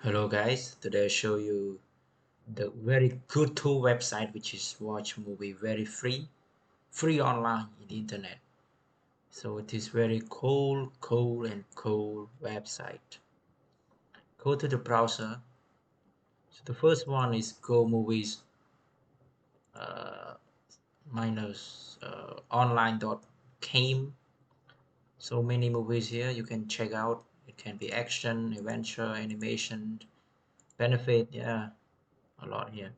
Hello guys, today I show you the very good tool website which is watch movie very free online in the internet. So it is very cool website. Go to the browser. So the first one is go movies uh, minus online.came. So many movies here you can check out. It can be action, adventure, animation, benefit, yeah, a lot here.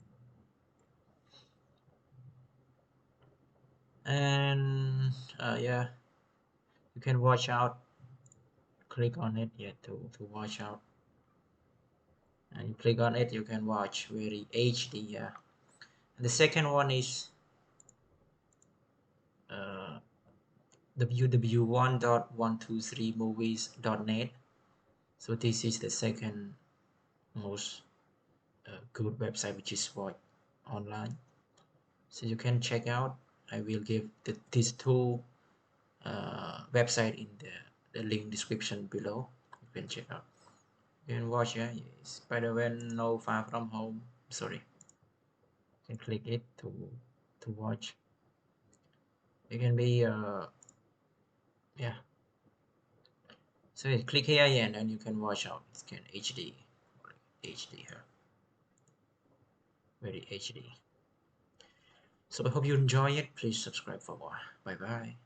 And yeah, you can watch out, click on it, yeah, to watch out, and you click on it, you can watch very HD, yeah. And the second one is uh, www.123movies.net. So this is the second most good website which is watch online, so you can check out. I will give these two website in the link description below. You can check out, you can watch, yeah. Spider-Man No Far From Home, sorry, you can click it to watch. It can be yeah, so you click here, yeah, and then you can watch out. It can HD here, very HD. So I hope you enjoy it. Please subscribe for more. Bye bye.